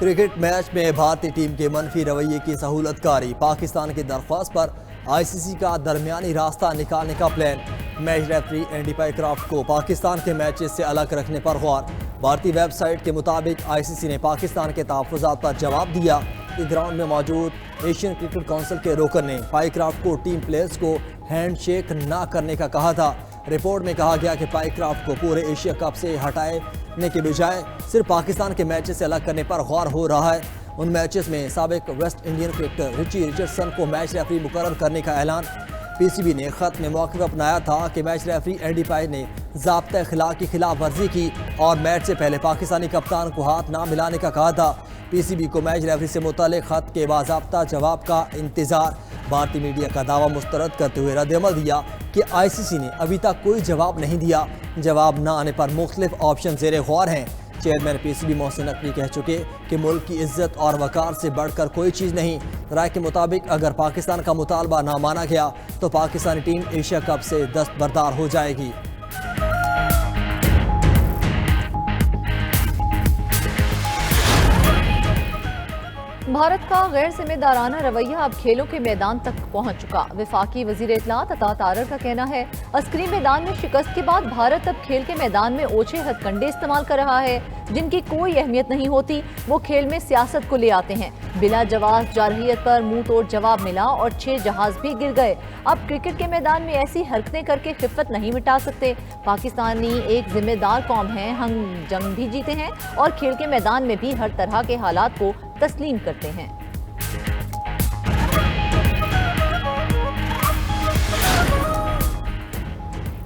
Cricket match میں بھارتی team کے منفی رویے کی سہولت کاری، پاکستان کی درخواست پر آئی سی سی کا درمیانی راستہ نکالنے کا پلان۔ میچ ریفری اینڈی پائیکرافٹ کو پاکستان کے میچز سے الگ رکھنے پر غور۔ بھارتی ویب سائٹ کے مطابق آئی سی سی نے پاکستان کے تحفظات پر جواب دیا کہ گراؤنڈ میں موجود ایشین کرکٹ کونسل کے رکن نے پائیکرافٹ کو ٹیم پلیئرز کو ہینڈ شیک نہ کرنے کا کہا تھا۔ رپورٹ میں کہا گیا کہ پائیکرافٹ کو پورے ایشیا کپ سے ہٹانے کے بجائے صرف پاکستان کے میچز سے الگ کرنے پر غور ہو رہا ہے۔ ان میچز میں سابق West Indian cricketer Richie Richardson کو میچ ریفری مقرر کرنے کا اعلان۔ پی سی بی نے خط میں موقف اپنایا تھا کہ میچ ریفری اینڈی پائی نے ضابطۂ اخلاق کی خلاف ورزی کی اور میچ سے پہلے پاکستانی کپتان کو ہاتھ نہ ملانے کا کہا تھا۔ پی سی بی کو میچ ریفری سے متعلق خط کے باضابطہ جواب کا انتظار۔ بھارتی میڈیا کا دعویٰ مسترد کرتے ہوئے رد عمل دیا کہ آئی سی سی نے ابھی تک کوئی جواب نہیں دیا۔ جواب نہ آنے پر مختلف آپشن زیر غور ہیں۔ Chairman P C B Mohsin Naqvi کہہ چکے کہ ملک کی عزت اور وقار سے بڑھ کر کوئی چیز نہیں۔ رائے کے مطابق اگر پاکستان کا مطالبہ نہ مانا گیا تو پاکستانی ٹیم ایشیا کپ سے دستبردار ہو جائے گی۔ بھارت کا غیر ذمہ دارانہ رویہ اب کھیلوں کے میدان تک پہنچ چکا۔ وفاقی وزیر اطلاعات عطا تارڑ کا کہنا ہے عسکری میدان میں شکست کے بعد بھارت اب کھیل کے میدان میں اوچھے ہتھ کنڈے استعمال کر رہا ہے جن کی کوئی اہمیت نہیں ہوتی، وہ کھیل میں سیاست کو لے آتے ہیں۔ بلا جواز جارحیت پر منہ توڑ جواب ملا اور 6 جہاز بھی گر گئے۔ اب کرکٹ کے میدان میں ایسی حرکتیں کر کے خفت نہیں مٹا سکتے۔ پاکستانی ایک ذمہ دار قوم ہے، ہم جنگ بھی جیتے ہیں اور کھیل کے میدان میں بھی ہر طرح کے حالات کو تسلیم کرتے ہیں۔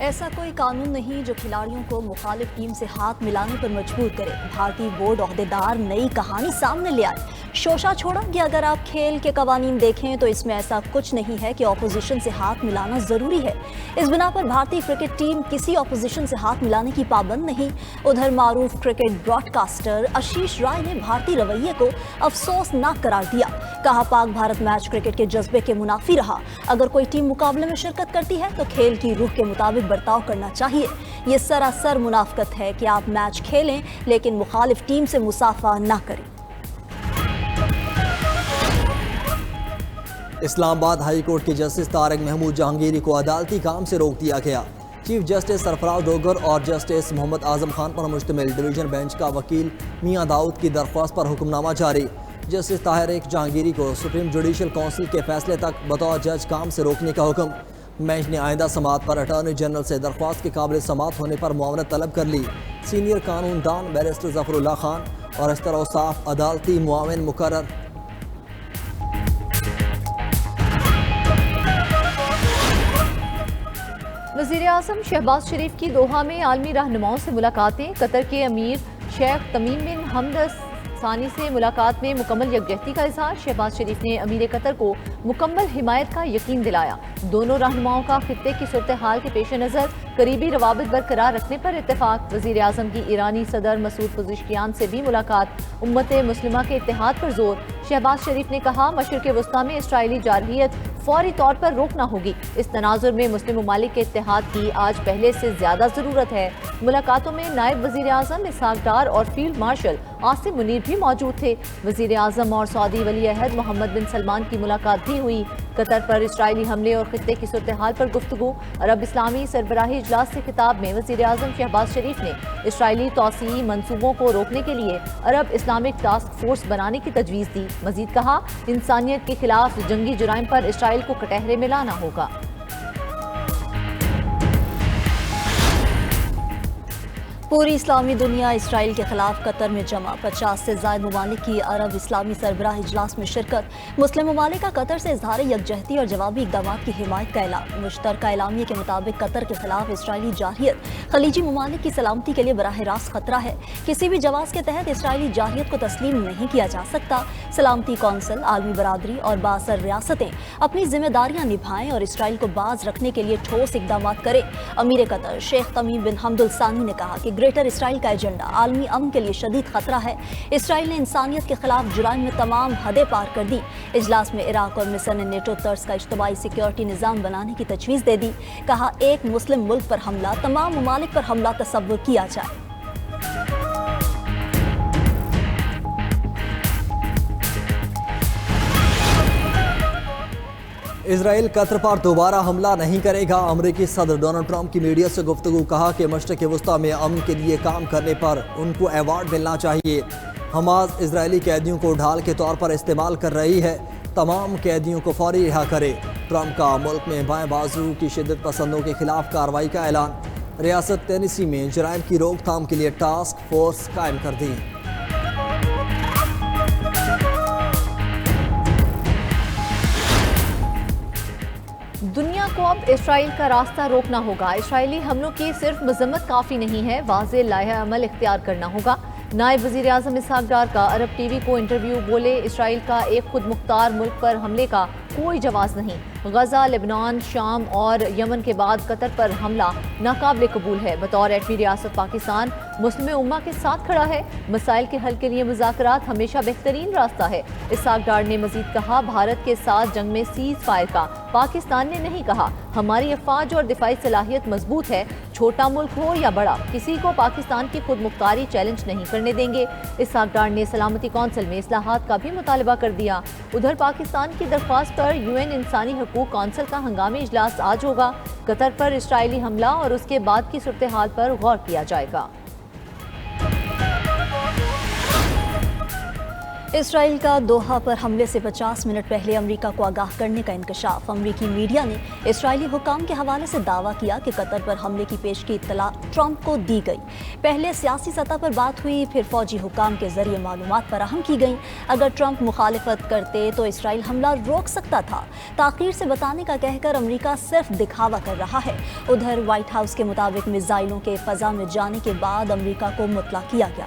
ایسا کوئی قانون نہیں جو کھلاڑیوں کو مخالف ٹیم سے ہاتھ ملانے پر مجبور کرے۔ بھارتی بورڈ عہدیدار نئی کہانی سامنے لے آئے۔ شوشا چھوڑا کہ اگر آپ کھیل کے قوانین دیکھیں تو اس میں ایسا کچھ نہیں ہے کہ اپوزیشن سے ہاتھ ملانا ضروری ہے۔ اس بنا پر بھارتی کرکٹ ٹیم کسی اپوزیشن سے ہاتھ ملانے کی پابند نہیں۔ ادھر معروف کرکٹ براڈ کاسٹر آشیش رائے نے بھارتی رویے کو افسوسناک قرار دیا۔ کہا پاک بھارت میچ کرکٹ کے جذبے کے منافی رہا۔ اگر کوئی ٹیم مقابلے میں شرکت کرتی ہے تو کھیل کی روح کے مطابق برتاؤ کرنا چاہیے۔ یہ سراسر منافقت ہے کہ آپ میچ کھیلیں لیکن مخالف ٹیم سے مصافحہ نہ کریں۔ اسلام آباد ہائی کورٹ کے جسٹس طارق محمود جہانگیری کو عدالتی کام سے روک دیا گیا۔ چیف جسٹس سرفراز ڈوگر اور جسٹس محمد اعظم خان پر مشتمل ڈویژن بینچ کا وکیل میاں داؤد کی درخواست پر حکم نامہ جاری۔ جسٹس طاہر جہانگیری کو سپریم جوڈیشل کونسل کے فیصلے تک بطور جج کام سے روکنے کا حکم۔ بینچ نے آئندہ سماعت پر اٹارنی جنرل سے درخواست کے قابل سماعت ہونے پر معاونت طلب کر لی۔ سینئر قانون دان بیرسٹر ظفر اللہ خان اور استر اوصاف عدالتی معاون مقرر۔ وزیر اعظم شہباز شریف کی دوحہ میں عالمی رہنماؤں سے ملاقاتیں۔ قطر کے امیر شیخ تمیم بن حمد ثانی سے ملاقات میں مکمل یکجہتی کا اظہار۔ شہباز شریف نے امیر قطر کو مکمل حمایت کا یقین دلایا۔ دونوں رہنماؤں کا خطے کی صورتحال کے پیش نظر قریبی روابط برقرار رکھنے پر اتفاق۔ وزیر اعظم کی ایرانی صدر مسعود پزشکیان سے بھی ملاقات۔ امت مسلمہ کے اتحاد پر زور۔ شہباز شریف نے کہا مشرق وسطیٰ میں اسرائیلی جارحیت فوری طور پر روکنا ہوگی۔ اس تناظر میں مسلم ممالک کے اتحاد کی آج پہلے سے زیادہ ضرورت ہے۔ ملاقاتوں میں نائب وزیر اعظم اسحاق ڈار اور فیلڈ مارشل عاصم منیر بھی موجود تھے۔ وزیر اعظم اور سعودی ولی عہد محمد بن سلمان کی ملاقات بھی ہوئی۔ قطر پر اسرائیلی حملے اور خطے کی صورتحال پر گفتگو۔ عرب اسلامی سربراہی اجلاس سے خطاب میں وزیر اعظم شہباز شریف نے اسرائیلی توسیعی منصوبوں کو روکنے کے لیے عرب اسلامک ٹاسک فورس بنانے کی تجویز دی۔ مزید کہا انسانیت کے خلاف جنگی جرائم پر اسرائیل کو کٹہرے میں لانا ہوگا۔ پوری اسلامی دنیا اسرائیل کے خلاف قطر میں جمع۔ 50 سے زائد ممالک کی عرب اسلامی سربراہ اجلاس میں شرکت۔ مسلم ممالک کا قطر سے اظہار یکجہتی اور جوابی اقدامات کی حمایت کا اعلان۔ مشترکہ اعلامیے کے مطابق قطر کے خلاف اسرائیلی جارحیت خلیجی ممالک کی سلامتی کے لیے براہ راست خطرہ ہے۔ کسی بھی جواز کے تحت اسرائیلی جارحیت کو تسلیم نہیں کیا جا سکتا۔ سلامتی کونسل، عالمی برادری اور بااثر ریاستیں اپنی ذمہ داریاں نبھائیں اور اسرائیل کو باز رکھنے کے لیے ٹھوس اقدامات کریں۔ امیر قطر شیخ تمیم بن حمد ثانی نے کہا کہ گریٹر اسرائیل کا ایجنڈا عالمی امن کے لیے شدید خطرہ ہے۔ اسرائیل نے انسانیت کے خلاف جرائم میں تمام حدیں پار کر دی۔ اجلاس میں عراق اور مصر نے نیٹو طرز کا اجتماعی سیکیورٹی نظام بنانے کی تجویز دے دی۔ کہا ایک مسلم ملک پر حملہ تمام ممالک پر حملہ تصور کیا جائے۔ اسرائیل قطر پر دوبارہ حملہ نہیں کرے گا۔ امریکی صدر ڈونلڈ ٹرمپ کی میڈیا سے گفتگو، کہا کہ مشرق وسطیٰ میں امن کے لیے کام کرنے پر ان کو ایوارڈ ملنا چاہیے۔ حماس اسرائیلی قیدیوں کو ڈھال کے طور پر استعمال کر رہی ہے، تمام قیدیوں کو فوری رہا کرے۔ ٹرمپ کا ملک میں بائیں بازو کی شدت پسندوں کے خلاف کارروائی کا اعلان۔ ریاست ٹینیسی میں جرائم کی روک تھام کے لیے ٹاسک فورس قائم کر دی۔ دنیا کو اب اسرائیل کا راستہ روکنا ہوگا۔ اسرائیلی حملوں کی صرف مذمت کافی نہیں ہے، واضح لائحہ عمل اختیار کرنا ہوگا۔ نائب وزیر اعظم اسحاق ڈار کا عرب ٹی وی کو انٹرویو، بولے اسرائیل کا ایک خود مختار ملک پر حملے کا کوئی جواز نہیں۔ غزہ، لبنان، شام اور یمن کے بعد قطر پر حملہ ناقابل قبول ہے۔ بطور ایٹمی ریاست پاکستان مسلم امہ کے ساتھ کھڑا ہے۔ مسائل کے حل کے لیے مذاکرات ہمیشہ بہترین راستہ ہے۔ اسحاق ڈار نے مزید کہا، بھارت کے ساتھ جنگ میں سیز فائر کا پاکستان نے نہیں کہا۔ ہماری افواج اور دفاعی صلاحیت مضبوط ہے، چھوٹا ملک ہو یا بڑا، کسی کو پاکستان کی خود مختاری چیلنج نہیں کرنے دیں گے۔ اسحاق ڈار نے سلامتی کونسل میں اصلاحات کا بھی مطالبہ کر دیا۔ ادھر پاکستان کی درخواست پر UN انسانی حقوق کونسل کا ہنگامی اجلاس آج ہوگا۔ قطر پر اسرائیلی حملہ اور اس کے بعد کی صورتحال پر غور کیا جائے گا۔ اسرائیل کا دوحہ پر حملے سے 50 منٹ پہلے امریکہ کو آگاہ کرنے کا انکشاف۔ امریکی میڈیا نے اسرائیلی حکام کے حوالے سے دعویٰ کیا کہ قطر پر حملے کی پیشگی اطلاع ٹرمپ کو دی گئی۔ پہلے سیاسی سطح پر بات ہوئی، پھر فوجی حکام کے ذریعے معلومات فراہم کی گئیں۔ اگر ٹرمپ مخالفت کرتے تو اسرائیل حملہ روک سکتا تھا۔ تاخیر سے بتانے کا کہہ کر امریکہ صرف دکھاوا کر رہا ہے۔ ادھر وائٹ ہاؤس کے مطابق میزائلوں کے فضا میں جانے کے بعد امریکہ کو مطلع کیا گیا۔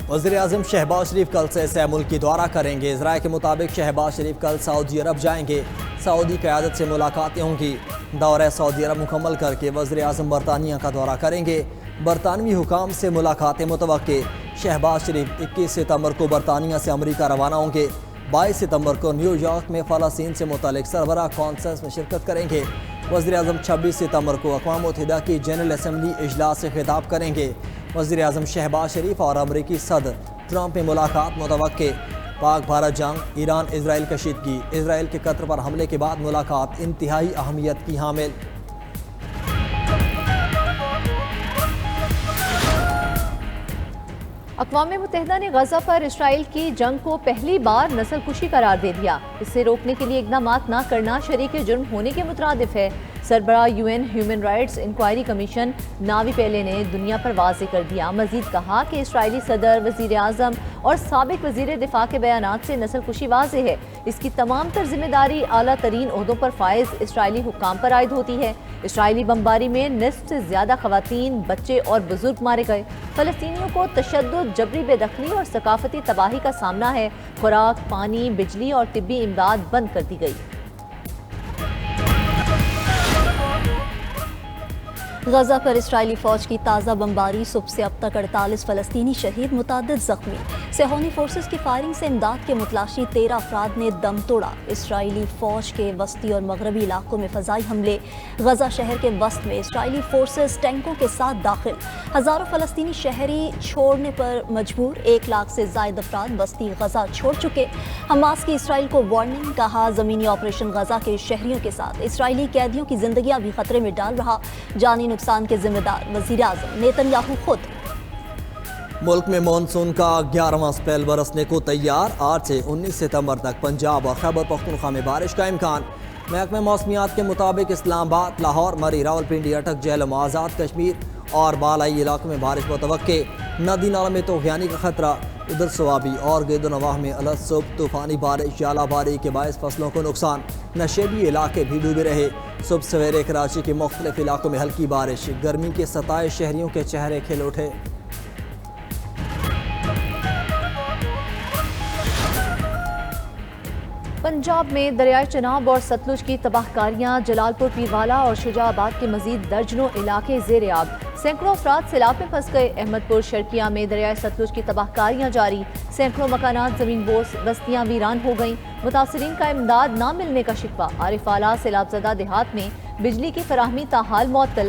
وزیر اعظم شہباز شریف کل سے سہ ملکی دورہ کریں گے۔ ذرائع کے مطابق شہباز شریف کل سعودی عرب جائیں گے۔ سعودی قیادت سے ملاقاتیں ہوں گی۔ دورہ سعودی عرب مکمل کر کے وزیر اعظم برطانیہ کا دورہ کریں گے۔ برطانوی حکام سے ملاقاتیں متوقع۔ شہباز شریف 21 ستمبر کو برطانیہ سے امریکہ روانہ ہوں گے۔ 22 ستمبر کو نیو یارک میں فلسطین سے متعلق سربراہ کانفرنس میں شرکت کریں گے۔ وزیر اعظم 26 ستمبر کو اقوام متحدہ کی جنرل اسمبلی اجلاس سے خطاب کریں گے۔ وزیر اعظم شہباز شریف اور امریکی صدر ٹرمپ میں ملاقات متوقع۔ پاک بھارت جنگ، ایران اسرائیل کشیدگی، اسرائیل کے قطر پر حملے کے بعد ملاقات انتہائی اہمیت کی حامل۔ اقوام متحدہ نے غزہ پر اسرائیل کی جنگ کو پہلی بار نسل کشی قرار دے دیا۔ اسے روکنے کے لیے اقدامات نہ کرنا شریک جرم ہونے کے مترادف ہے۔ سربراہ UN human rights inquiry commission Navi Pillay نے دنیا پر واضح کر دیا۔ مزید کہا کہ اسرائیلی صدر، وزیر اعظم اور سابق وزیر دفاع کے بیانات سے نسل کشی واضح ہے۔ اس کی تمام تر ذمہ داری اعلیٰ ترین عہدوں پر فائز اسرائیلی حکام پر عائد ہوتی ہے۔ اسرائیلی بمباری میں نصف سے زیادہ خواتین، بچے اور بزرگ مارے گئے۔ فلسطینیوں کو تشدد، جبری بے دخلی اور ثقافتی تباہی کا سامنا ہے۔ خوراک، پانی، بجلی اور طبی امداد بند کر دی گئی۔ غزہ پر اسرائیلی فوج کی تازہ بمباری، صبح سے اب تک 48 فلسطینی شہید، متعدد زخمی۔ صہیونی فورسز کی فائرنگ سے امداد کے متلاشی 13 افراد نے دم توڑا۔ اسرائیلی فوج کے وسطی اور مغربی علاقوں میں فضائی حملے۔ غزہ شہر کے وسط میں اسرائیلی فورسز ٹینکوں کے ساتھ داخل، ہزاروں فلسطینی شہری چھوڑنے پر مجبور۔ 1 لاکھ سے زائد افراد وسطی غزہ چھوڑ چکے۔ حماس کی اسرائیل کو وارننگ، کہا زمینی آپریشن غزہ کے شہریوں کے ساتھ اسرائیلی قیدیوں کی زندگیاں بھی خطرے میں ڈال رہا۔ جانی نقصان کے ذمہ دار وزیر اعظم نیتن یاہو خود۔ ملک میں مانسون کا 11واں سپیل برسنے کو تیار۔ 8 سے 19 ستمبر تک پنجاب اور خیبر پختونخوا میں بارش کا امکان۔ محکمہ موسمیات کے مطابق اسلام آباد، لاہور، مری، راولپنڈی، اٹک، جہلم، آزاد کشمیر اور بالائی علاقوں میں بارش متوقع۔ ندی نالوں میں طوفانی کا خطرہ۔ ادھر سوابی اور گرد و نواح میں الگ صبح طوفانی بارش، ژالہ باری کے باعث فصلوں کو نقصان۔ نشیبی علاقے بھی ڈوبے رہے۔ صبح سویرے کراچی کے مختلف علاقوں میں ہلکی بارش۔ گرمی کے ستائے شہریوں کے چہرے کھل اٹھے۔ پنجاب میں دریائے چناب اور ستلج کی تباہ کاریاں، جلال پور، پیروالا اور شجاع آباد کے مزید درجنوں علاقے زیر آب۔ سینکڑوں افراد سیلاب میں پھنس گئے۔ احمد پور شرقیہ میں دریائے ستلج کی تباہ کاریاں جاری۔ سینکڑوں مکانات زمین بوس، بستیاں ویران ہو گئیں۔ متاثرین کا امداد نہ ملنے کا شکوہ۔ عارف اعلیٰ سیلاب زدہ دیہات میں بجلی کی فراہمی تاحال معطل۔